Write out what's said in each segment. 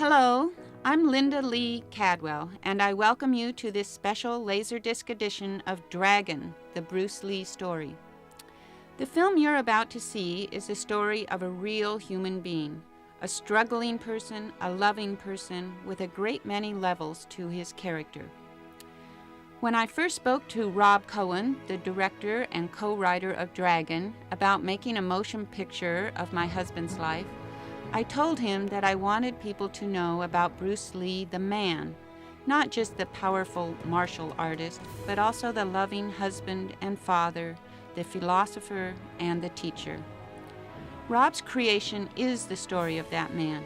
Hello, I'm Linda Lee Cadwell, and I welcome you to this special Laserdisc edition of Dragon, the Bruce Lee story. The film you're about to see is the story of a real human being, a struggling person, a loving person, with a great many levels to his character. When I first spoke to Rob Cohen, the director and co-writer of Dragon, about making a motion picture of my husband's life, I told him that I wanted people to know about Bruce Lee the man, not just the powerful martial artist, but also the loving husband and father, the philosopher and the teacher. Rob's creation is the story of that man.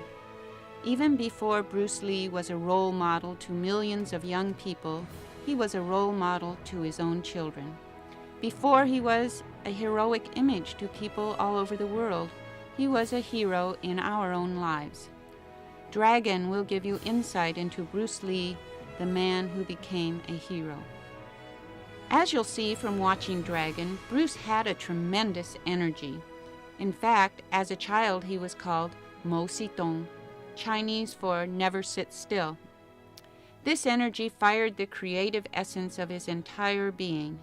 Even before Bruce Lee was a role model to millions of young people, he was a role model to his own children. Before he was a heroic image to people all over the world, he was a hero in our own lives. Dragon will give you insight into Bruce Lee, the man who became a hero. As you'll see from watching Dragon, Bruce had a tremendous energy. In fact, as a child he was called Mo Si Tong, Chinese for never sit still. This energy fired the creative essence of his entire being.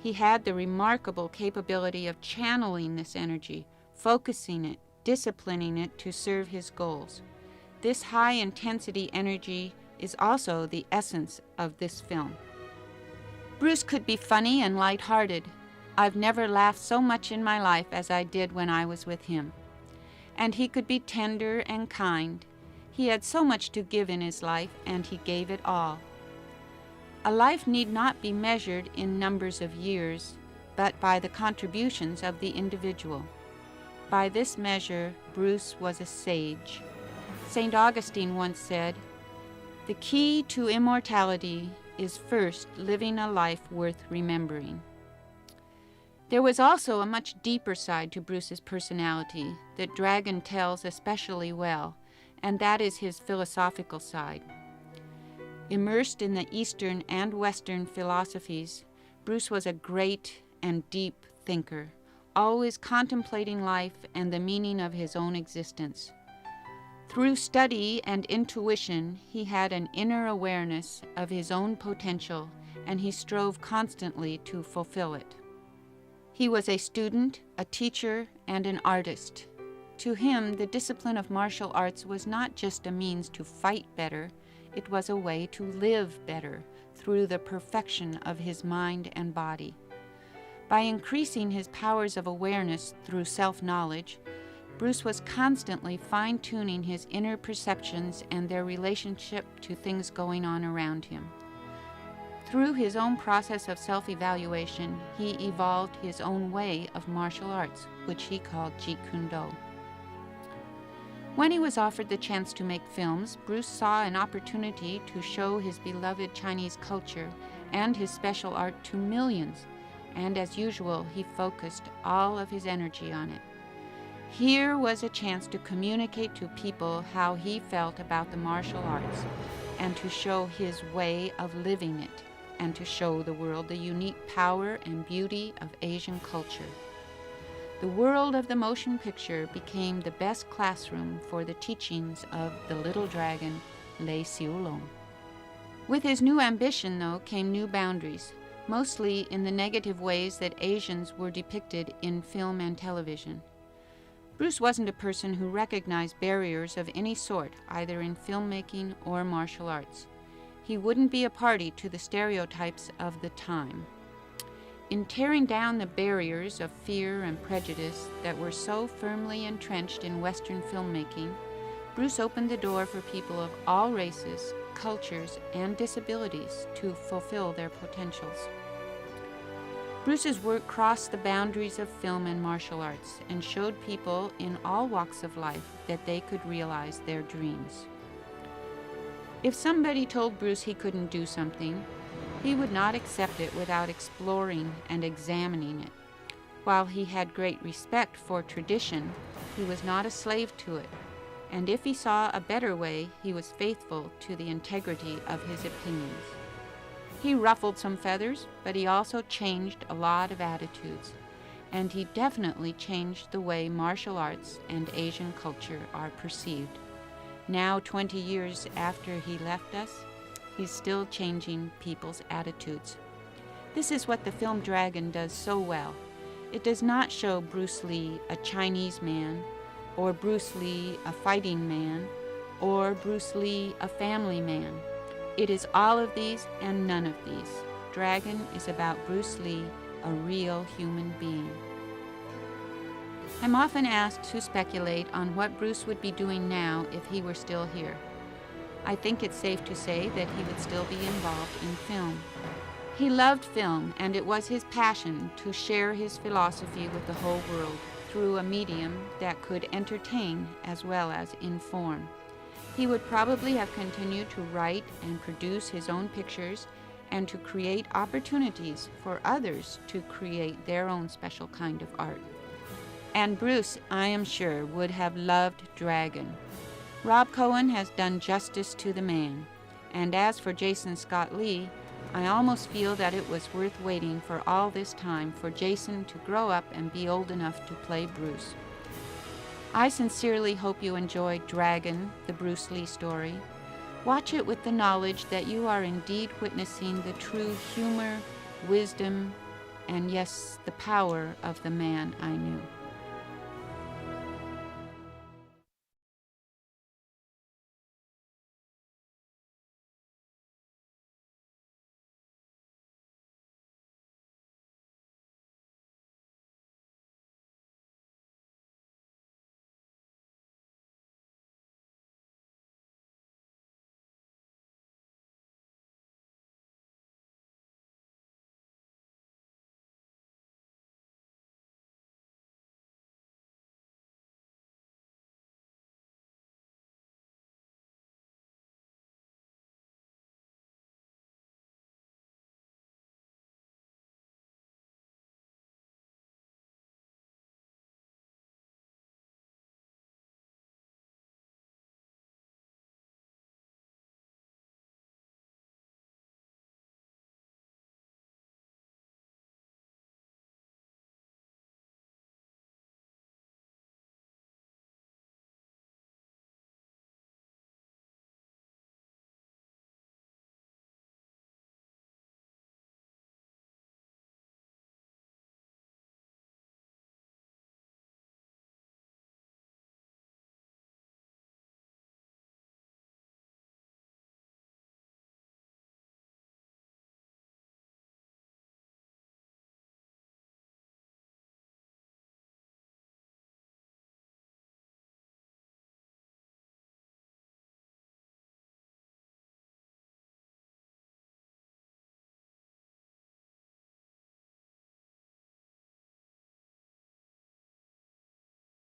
He had the remarkable capability of channeling this energy, focusing it, disciplining it to serve his goals. This high-intensity energy is also the essence of this film. Bruce could be funny and lighthearted. I've never laughed so much in my life as I did when I was with him. And he could be tender and kind. He had so much to give in his life, and he gave it all. A life need not be measured in numbers of years, but by the contributions of the individual. By this measure, Bruce was a sage. St. Augustine once said, "The key to immortality is first living a life worth remembering." There was also a much deeper side to Bruce's personality that Dragon tells especially well, and that is his philosophical side. Immersed in the Eastern and Western philosophies, Bruce was a great and deep thinker, always contemplating life and the meaning of his own existence. Through study and intuition, he had an inner awareness of his own potential, and he strove constantly to fulfill it. He was a student, a teacher, and an artist. To him, the discipline of martial arts was not just a means to fight better, it was a way to live better through the perfection of his mind and body. By increasing his powers of awareness through self-knowledge, Bruce was constantly fine-tuning his inner perceptions and their relationship to things going on around him. Through his own process of self-evaluation, he evolved his own way of martial arts, which he called Jeet Kune Do. When he was offered the chance to make films, Bruce saw an opportunity to show his beloved Chinese culture and his special art to millions, and as usual, he focused all of his energy on it. Here was a chance to communicate to people how he felt about the martial arts, and to show his way of living it, and to show the world the unique power and beauty of Asian culture. The world of the motion picture became the best classroom for the teachings of the little dragon, Lei Xiulong. With his new ambition, though, came new boundaries, mostly in the negative ways that Asians were depicted in film and television. Bruce wasn't a person who recognized barriers of any sort, either in filmmaking or martial arts. He wouldn't be a party to the stereotypes of the time. In tearing down the barriers of fear and prejudice that were so firmly entrenched in Western filmmaking, Bruce opened the door for people of all races, cultures, and disabilities to fulfill their potentials. Bruce's work crossed the boundaries of film and martial arts and showed people in all walks of life that they could realize their dreams. If somebody told Bruce he couldn't do something, he would not accept it without exploring and examining it. While he had great respect for tradition, he was not a slave to it, and if he saw a better way, he was faithful to the integrity of his opinions. He ruffled some feathers, but he also changed a lot of attitudes, and he definitely changed the way martial arts and Asian culture are perceived. Now, 20 years after he left us, he's still changing people's attitudes. This is what the film Dragon does so well. It does not show Bruce Lee a Chinese man, or Bruce Lee a fighting man, or Bruce Lee a family man. It is all of these and none of these. Dragon is about Bruce Lee, a real human being. I'm often asked to speculate on what Bruce would be doing now if he were still here. I think it's safe to say that he would still be involved in film. He loved film, and it was his passion to share his philosophy with the whole world through a medium that could entertain as well as inform. He would probably have continued to write and produce his own pictures and to create opportunities for others to create their own special kind of art. And Bruce, I am sure, would have loved Dragon. Rob Cohen has done justice to the man, and as for Jason Scott Lee, I almost feel that it was worth waiting for all this time for Jason to grow up and be old enough to play Bruce. I sincerely hope you enjoyed Dragon, the Bruce Lee story. Watch it with the knowledge that you are indeed witnessing the true humor, wisdom, and yes, the power of the man I knew.